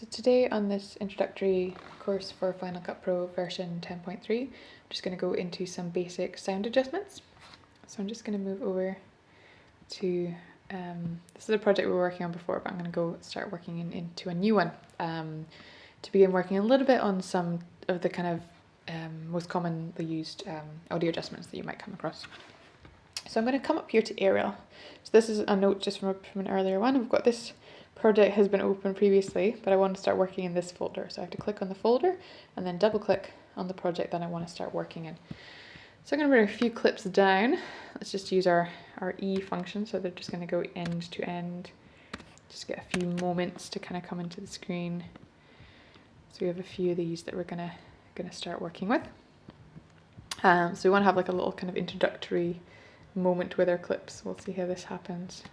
So today on this introductory course for Final Cut Pro version 10.3, I'm just going to go into some basic sound adjustments. So I'm just going to move over to, this is a project we were working on before, but I'm going to go start working into a new one to begin working a little bit on some of the kind of most commonly used audio adjustments that you might come across. So I'm going to come up here to Aerial. So this is a note just from an earlier one. We've got this project has been open previously, but I want to start working in this folder. So I have to click on the folder and then double click on the project that I want to start working in. So I'm going to bring a few clips down. Let's just use our E function. So they're just going to go end to end. Just get a few moments to kind of come into the screen. So we have a few of these that we're going to start working with. So we want to have like a little kind of introductory moment with our clips. We'll see how this happens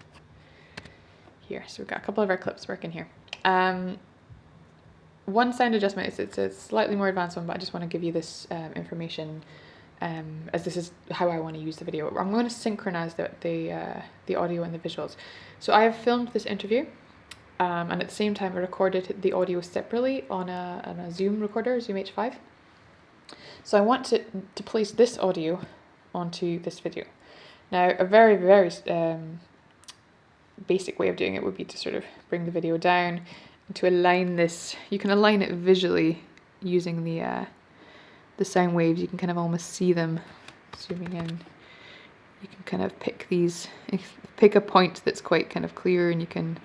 here. So we've got a couple of our clips working here. One sound adjustment is it's a slightly more advanced one, but I just want to give you this information as this is how I want to use the video. I'm going to synchronize the audio and the visuals. So I have filmed this interview and at the same time I recorded the audio separately on a Zoom recorder, Zoom H5. So I want to place this audio onto this video. Now, a very, very basic way of doing it would be to sort of bring the video down and to align this. You can align it visually using the sound waves. You can kind of almost see them zooming in. You can kind of pick a point that's quite kind of clear, and you can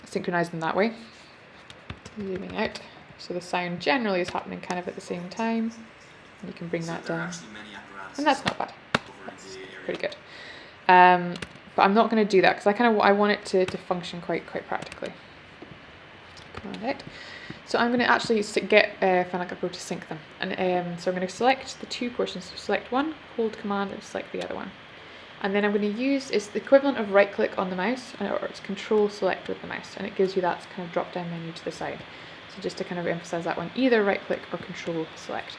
synchronize them that way. Zooming out. So the sound generally is happening kind of at the same time. And you can bring that down. And that's not bad. That's pretty good. But I'm not going to do that because I want it to function quite practically. Command out. So I'm going to actually get Final Cut Pro to sync them. And so I'm going to select the two portions. So select one, hold Command, and select the other one. And then I'm going to use, it's the equivalent of right click on the mouse, or it's Control Select with the mouse. And it gives you that kind of drop down menu to the side. So just to kind of emphasize that one, either right click or Control Select.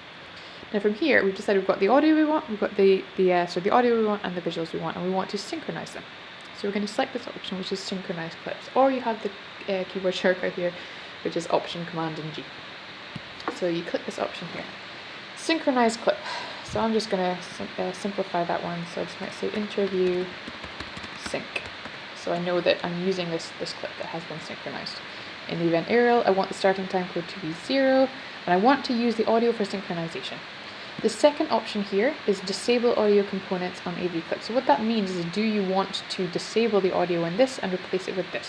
Now from here, we've decided we've got the audio we want, we've got the audio we want and the visuals we want, and we want to synchronize them. So we're going to select this option, which is synchronize clips, or you have the keyboard shortcut here, which is Option, Command, and G. So you click this option here, synchronize clip. So I'm just going to simplify that one. So I just might say interview sync. So I know that I'm using this clip that has been synchronized. In the event Aerial, I want the starting time code to be 0, and I want to use the audio for synchronization. The second option here is disable audio components on AV clip. So what that means is, do you want to disable the audio in this and replace it with this?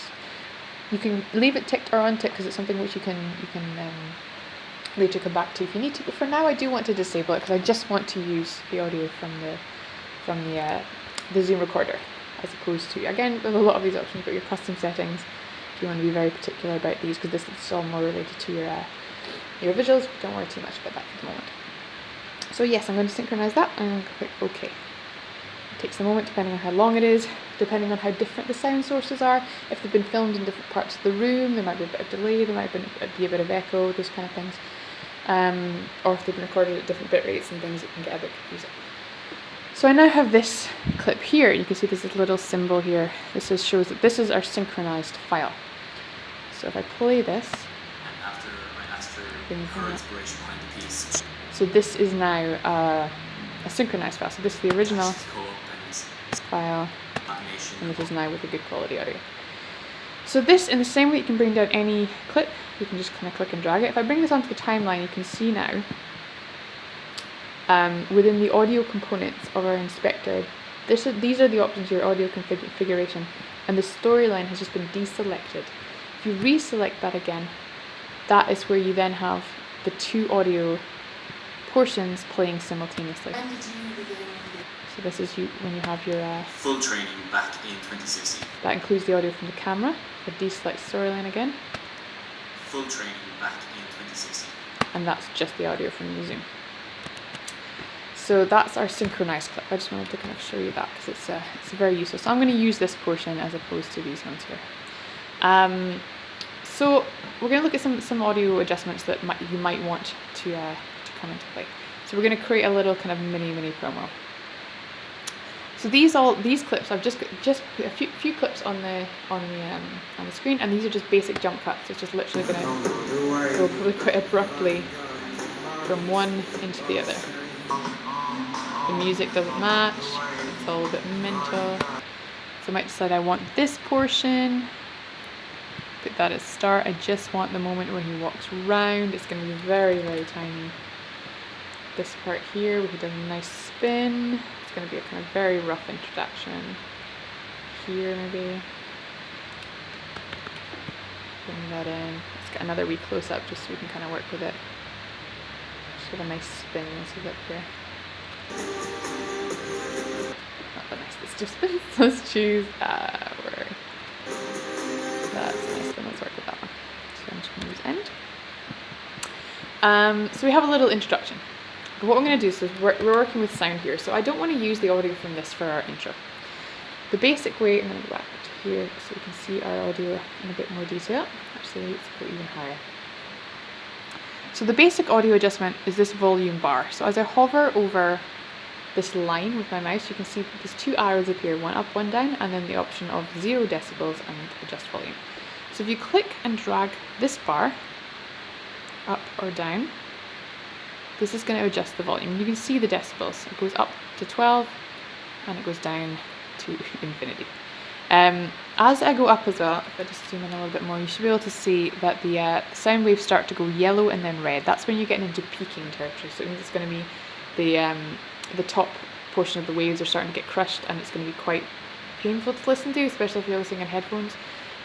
You can leave it ticked or unticked because it's something which you can later come back to if you need to. But for now, I do want to disable it because I just want to use the audio from the Zoom recorder, as opposed to, again, with a lot of these options, you've got your custom settings. If you want to be very particular about these, because this is all more related to your visuals, but don't worry too much about that for the moment. So yes, I'm going to synchronize that, and I'm going to click OK. It takes a moment depending on how long it is, depending on how different the sound sources are. If they've been filmed in different parts of the room, there might be a bit of delay, there might be a bit of echo, those kind of things. Or if they've been recorded at different bit rates and things, it can get a bit confusing. So I now have this clip here. You can see there's this little symbol here. This shows that this is our synchronized file. So if I play this, so this is now a synchronized file. So this is the original file, and this is now with a good quality audio. So this, in the same way you can bring down any clip, you can just kind of click and drag it. If I bring this onto the timeline, you can see now, within the audio components of our inspector, these are the options, your audio configuration, and the storyline has just been deselected. If you reselect that again, that is where you then have the two audio portions playing simultaneously. So this is when you have your full training back in 2016. That includes the audio from the camera. So deselect storyline again. Full training back in 2016. And that's just the audio from the Zoom. So that's our synchronized clip. I just wanted to kind of show you that because it's very useful. So I'm going to use this portion as opposed to these ones here. So we're going to look at some audio adjustments that you might want to come into play. So we're going to create a little kind of mini promo. So these clips, I've just put a few clips on the screen, and these are just basic jump cuts. It's just literally going to go probably quite abruptly from one into the other. The music doesn't match. It's all a bit mental. So I might decide I want this portion. Put that at start. I just want the moment when he walks round. It's going to be very, very tiny. This part here where he does a nice spin. It's going to be a kind of very rough introduction. Here maybe. Bring that in. Let's get another wee close up just so we can kind of work with it. Just have a nice spin as we look here. Not that nice, this just spins. Let's choose where. That's a nice spin. Let's work with that one. So I'm just going to use end. So we have a little introduction. But what I'm going to do is we're working with sound here, so I don't want to use the audio from this for our intro. The basic way, I'm going to go back to here so you can see our audio in a bit more detail. Actually, let's go even higher. So the basic audio adjustment is this volume bar. So as I hover over this line with my mouse, you can see there's two arrows appear, one up, one down, and then the option of 0 decibels and adjust volume. So if you click and drag this bar up or down, this is going to adjust the volume. You can see the decibels. It goes up to 12 and it goes down to infinity. As I go up as well, if I just zoom in a little bit more, you should be able to see that the sound waves start to go yellow and then red. That's when you're getting into peaking territory. So it means it's going to be the top portion of the waves are starting to get crushed, and it's going to be quite painful to listen to, especially if you're listening in headphones.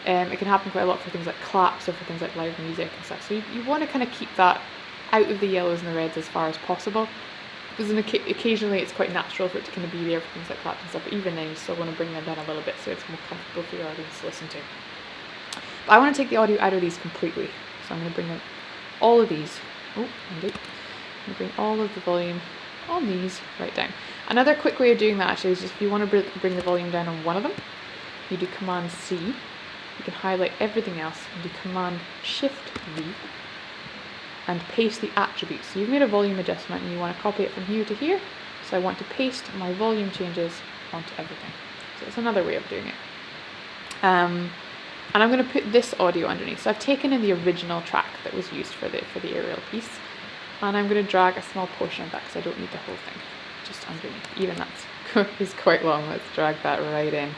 It can happen quite a lot for things like claps or for things like live music and stuff. So you want to kind of keep that out of the yellows and the reds as far as possible, because occasionally it's quite natural for it to kind of be there for things like claps and stuff, but even then you still want to bring them down a little bit so it's more comfortable for your audience to listen to. But I want to take the audio out of these completely, so I'm going to bring all of these, I'm going to bring all of the volume on these right down. Another quick way of doing that actually is just if you want to bring the volume down on one of them, you do Command C, you can highlight everything else and do Command Shift V, and paste the attributes. So you've made a volume adjustment and you want to copy it from here to here. So I want to paste my volume changes onto everything. So it's another way of doing it. And I'm going to put this audio underneath. So I've taken in the original track that was used for the aerial piece, and I'm going to drag a small portion of that because I don't need the whole thing, just underneath. Even that is quite long. Let's drag that right in.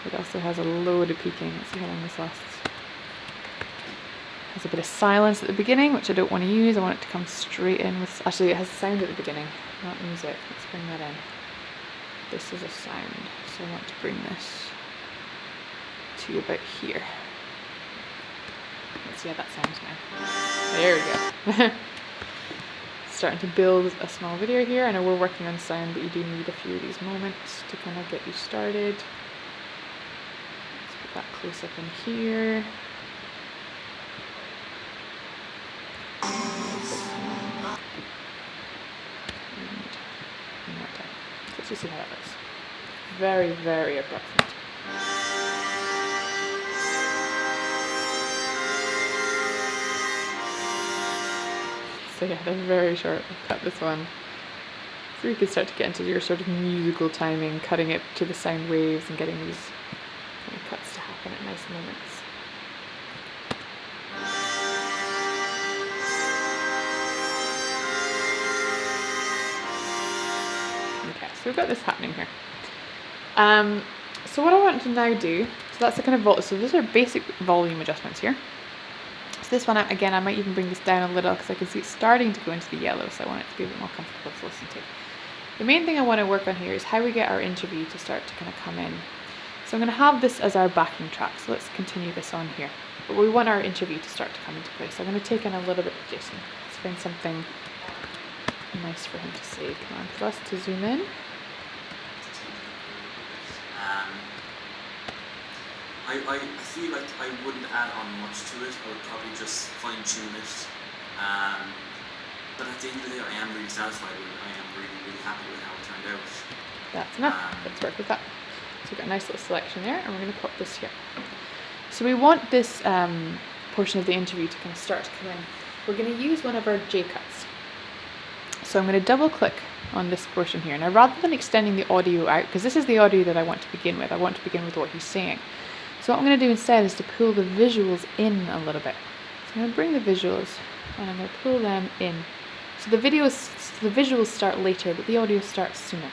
It also has a load of peaking. Let's see how long this lasts. Has a bit of silence at the beginning, which I don't want to use. I want it to come straight in with, actually it has sound at the beginning, not music. Let's bring that in. This is a sound, so I want to bring this to about here. Let's see how that sounds now. There we go. Starting to build a small video here. I know we're working on sound, but you do need a few of these moments to kind of get you started. Let's put that close up in here. Let's just see how that looks. Very, very approximate. So yeah, they're very short. I've cut this one. So you can start to get into your sort of musical timing, cutting it to the sound waves and getting these kind of cuts to happen at nice moments. Okay, so we've got this happening here. So what I want to now do, so that's the kind of so those are basic volume adjustments here. So this one, again, I might even bring this down a little because I can see it's starting to go into the yellow, so I want it to be a bit more comfortable to listen to. The main thing I want to work on here is how we get our interview to start to kind of come in. So I'm going to have this as our backing track, so let's continue this on here. But we want our interview to start to come into place. So I'm going to take in a little bit of Jason. Let's find something nice for him to say. Command plus to zoom in. I feel like I wouldn't add on much to it. I would probably just fine tune it. But at the end of the day, I am really satisfied with it. I am really, really happy with how it turned out. That's enough. Let's work with that. So we've got a nice little selection there, and we're going to pop this here. So we want this portion of the interview to kind of start to come in. We're going to use one of our J cuts. So I'm going to double click on this portion here. Now, rather than extending the audio out, because this is the audio that I want to begin with, I want to begin with what he's saying. So what I'm going to do instead is to pull the visuals in a little bit. So I'm going to bring the visuals and I'm going to pull them in. So the visuals start later, but the audio starts sooner.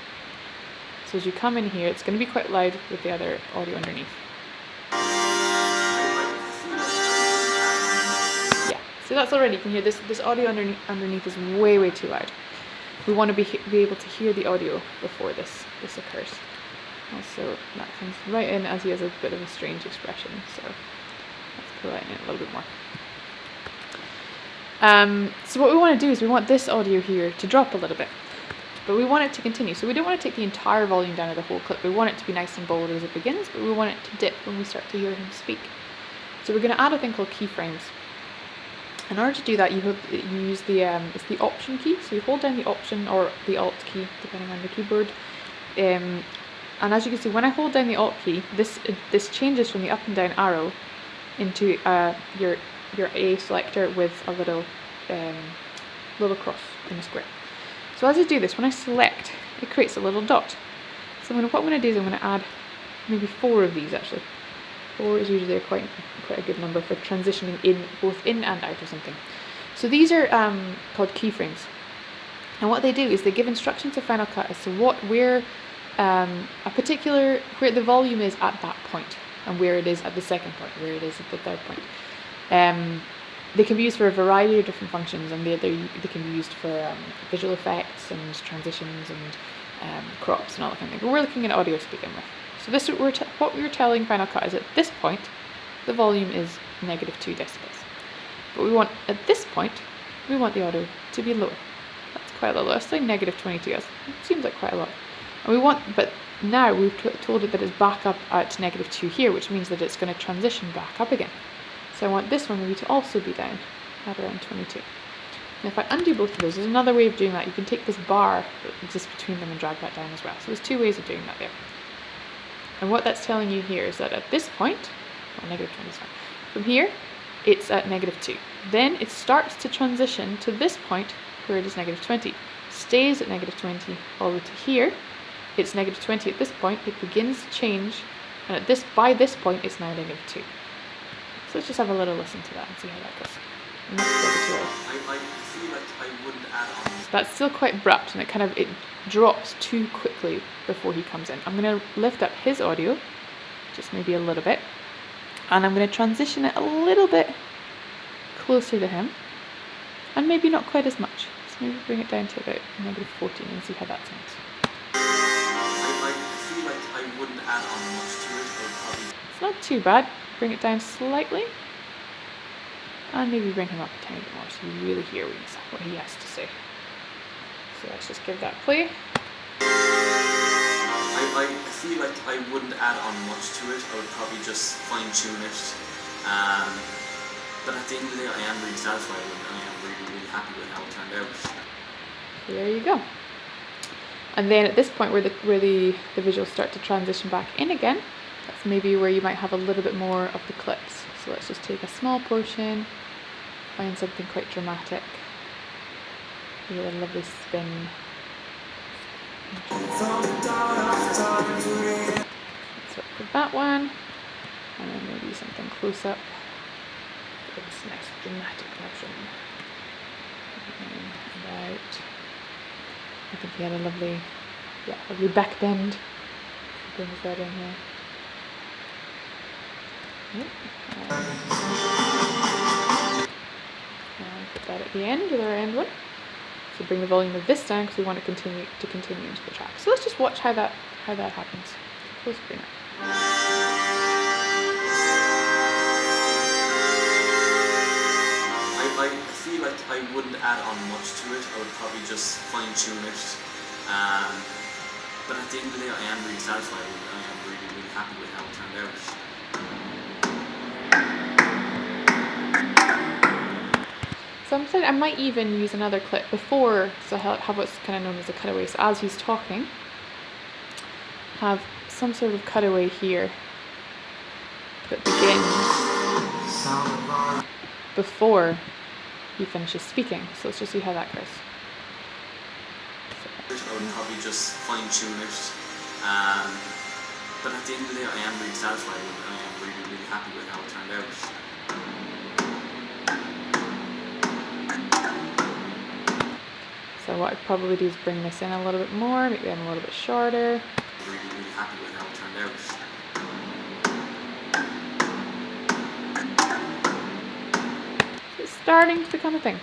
So as you come in here, it's going to be quite loud with the other audio underneath. Yeah, so that's already, you can hear this audio underneath is way too loud. We want to be able to hear the audio before this occurs. Also, that comes right in as he has a bit of a strange expression, so let's pull that in a little bit more. So what we want to do is we want this audio here to drop a little bit, but we want it to continue. So we don't want to take the entire volume down of the whole clip. We want it to be nice and bold as it begins, but we want it to dip when we start to hear him speak. So we're going to add a thing called keyframes. In order to do that, you use it's the Option key. So you hold down the Option or the Alt key, depending on the keyboard. And as you can see, when I hold down the Alt key, this changes from the up and down arrow into your A selector with a little cross in a square. So as I do this, when I select, it creates a little dot. So what I'm going to do is I'm going to add maybe 4 of these actually. 4 is usually quite a good number for transitioning both in and out of something. So these are called keyframes, and what they do is they give instructions to Final Cut as to where the volume is at that point, and where it is at the second point, where it is at the third point. They can be used for a variety of different functions, and they can be used for visual effects and transitions and crops and all that kind of thing. But we're looking at audio to begin with. So this what we're telling Final Cut is at this point the volume is -2 decibels. But at this point we want the audio to be lower. That's quite a lot. Let's say -22. It seems like quite a lot. But now we've told it that it's back up at -2 here, which means that it's going to transition back up again. So I want this one maybe to also be down at around 22. And if I undo both of those, there's another way of doing that. You can take this bar that exists between them and drag that down as well. So there's 2 ways of doing that there. And what that's telling you here is that at this point, well, -20 is fine. From here, it's at -2. Then it starts to transition to this point where it is -20. Stays at -20 all the way to here. It's -20 at this point. It begins to change, and by this point, it's now -2. So let's just have a little listen to that and see how that goes. I feel like I wouldn't add on. So that's still quite abrupt, and it drops too quickly before he comes in. I'm going to lift up his audio, just maybe a little bit, and I'm going to transition it a little bit closer to him, and maybe not quite as much. So maybe bring it down to about -14 and see how that sounds. I feel like I wouldn't add on much to it. It's not too bad. Bring it down slightly, and maybe bring him up a tiny bit more so you really hear what he has to say. So let's just give that play. I feel like I wouldn't add on much to it. I would probably just fine tune it. But at the end of the day, I am really satisfied with it. I am really happy with how it turned out. There you go. And then at this point where the visuals start to transition back in again, that's maybe where you might have a little bit more of the clips. So let's just take a small portion, find something quite dramatic. Give it a lovely spin. Let's work with that one, and then maybe something close up. This nice dramatic motion. And out. I think he had a lovely back bend. Brings that in here. And put that at the end with our end one. So bring the volume of this down because we want to continue into the track. So let's just watch how that happens. Full screen up. I feel like I wouldn't add on much to it. I would probably just fine tune it. But at the end of the day, I am really satisfied with it. I am really happy with how it turned out. So I might even use another clip before, so have what's kind of known as a cutaway. So as he's talking, have some sort of cutaway here that begins before he finishes speaking. So let's just see how that goes. So I would probably just fine tune it. But at the end of the day, I am really satisfied with it. I am really, really happy with how it turned out. So what I'd probably do is bring this in a little bit more, make them a little bit shorter. Really, really happy with how it turned out. It's starting to become a thing.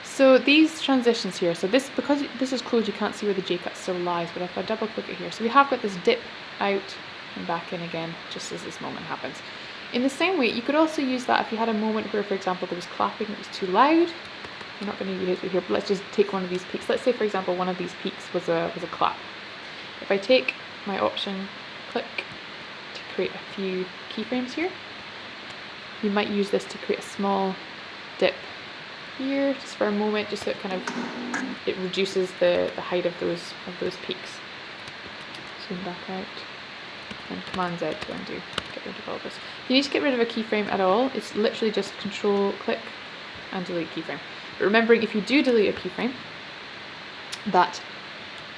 So these transitions here, so this, because this is closed, you can't see where the J-cut still lies, but if I double click it here, so we have got this dip out and back in again, just as this moment happens. In the same way, you could also use that if you had a moment where, for example, there was clapping that was too loud. I'm not going to use it here, but let's just take one of these peaks. Let's say, for example, one of these peaks was a clap. If I take my option, click to create a few keyframes here, you might use this to create a small dip here, just for a moment, just so it kind of, it reduces the height of those peaks. Zoom back out, and Command Z to undo, get rid of all this. If you need to get rid of a keyframe at all, it's literally just Control click and delete keyframe. But remembering, if you do delete a keyframe, that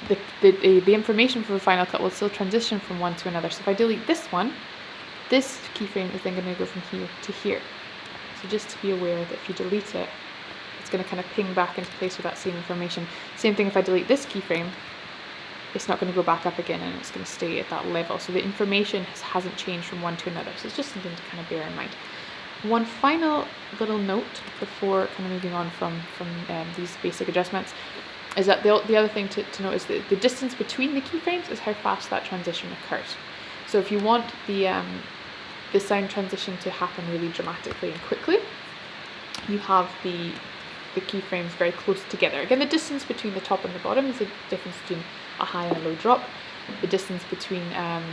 the information for the Final Cut will still transition from one to another. So if I delete this one, this keyframe is then going to go from here to here. So just to be aware that if you delete it, it's going to kind of ping back into place with that same information. Same thing if I delete this keyframe, it's not going to go back up again and it's going to stay at that level. So the information hasn't changed from one to another. So it's just something to kind of bear in mind. One final little note before kind of moving on from these basic adjustments is that the other thing to note is that the distance between the keyframes is how fast that transition occurs. So if you want the sound transition to happen really dramatically and quickly, you have the keyframes very close together. Again, the distance between the top and the bottom is the difference between a high and a low drop. The distance between them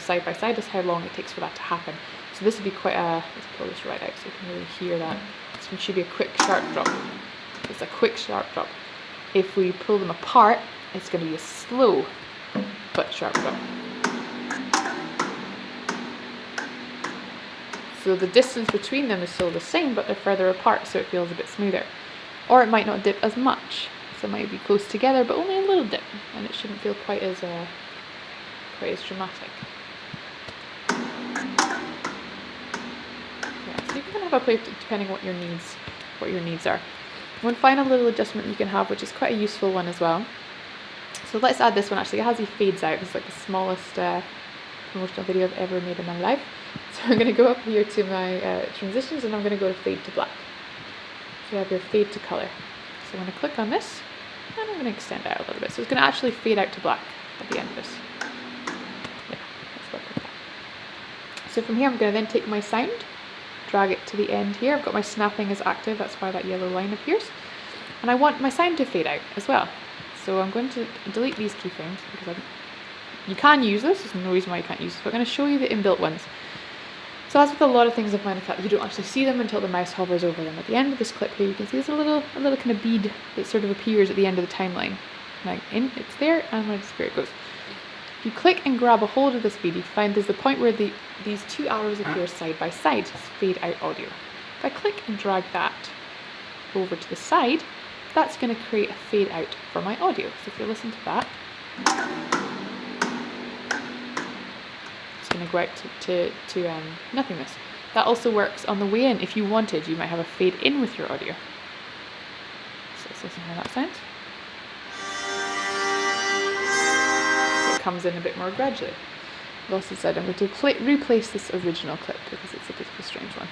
side by side is how long it takes for that to happen. So this would be quite a, let's pull this right out so you can really hear that. This should be a quick sharp drop. It's a quick sharp drop. If we pull them apart, it's going to be a slow but sharp drop. So the distance between them is still the same, but they're further apart, so it feels a bit smoother. Or it might not dip as much, so it might be close together, but only a little dip, and it shouldn't feel quite as dramatic. Yeah, so you can have a play depending what your needs are. One final little adjustment you can have, which is quite a useful one as well. So let's add this one. Actually, it has these fades out. It's like the smallest promotional video I've ever made in my life. So I'm going to go up here to my transitions, and I'm going to go to fade to black. So you have your fade to color. So I'm going to click on this, and I'm going to extend out a little bit. So it's going to actually fade out to black at the end of this. Yeah, let's work with that. So from here, I'm going to then take my sound, drag it to the end here. I've got my snapping as active, that's why that yellow line appears. And I want my sound to fade out as well. So I'm going to delete these keyframes because you can use this, there's no reason why you can't use this, but I'm going to show you the inbuilt ones. So as with a lot of things in Final Cut, you don't actually see them until the mouse hovers over them. At the end of this clip here, you can see there's a little kind of bead that sort of appears at the end of the timeline. Like it's there, and when it's there it goes. If you click and grab a hold of this bead, you find there's the point where these two arrows appear side by side. It's fade out audio. If I click and drag that over to the side, that's going to create a fade out for my audio. So if you listen to that, it's going to go out to nothingness. That also works on the way in. If you wanted, you might have a fade in with your audio. So let's listen how that sounds. So it comes in a bit more gradually. I've also said I'm going to replace this original clip because it's a bit of a strange one.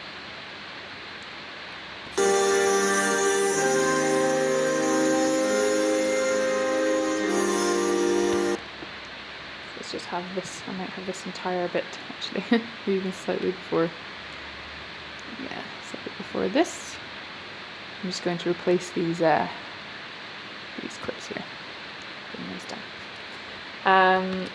Just have this, I might have this entire bit actually, even slightly before, yeah, slightly before this. I'm just going to replace these clips here, bring those down.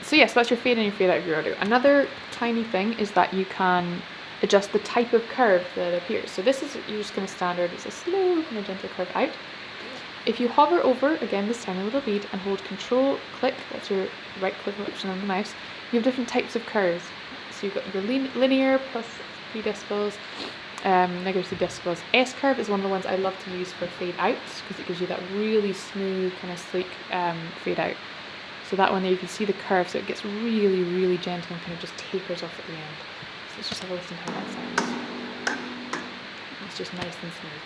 So yes, that's your fade in and your fade out of your audio. Another tiny thing is that you can adjust the type of curve that appears. So this is, you're just going to standard, it's a slow and a gentle curve out. If you hover over, again, this tiny little bead, and hold Control click, that's your right click option on the mouse, you have different types of curves. So you've got your linear plus 3 decibels, negative decibels. S curve is one of the ones I love to use for fade out because it gives you that really smooth, kind of sleek fade out. So that one there, you can see the curve, so it gets really, really gentle and kind of just tapers off at the end. So let's just have a listen to how that sounds. It's just nice and smooth.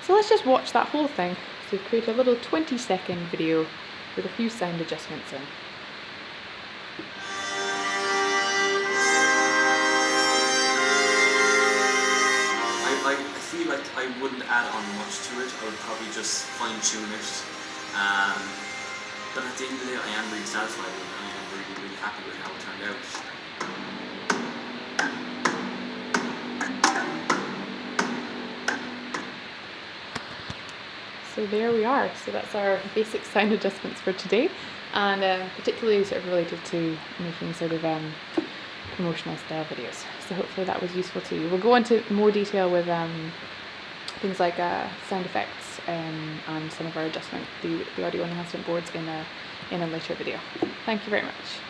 So let's just watch that whole thing. So we've created a little 20-second video with a few sound adjustments in. I feel like I wouldn't add on much to it. I would probably just fine tune it. But at the end of the day, I am really satisfied with it. I am really, really happy with how it turned out. So there we are. So that's our basic sound adjustments for today, and particularly sort of related to making sort of promotional style videos. So hopefully that was useful to you. We'll go into more detail with things like sound effects and some of our adjustment, the audio enhancement boards in a later video. Thank you very much.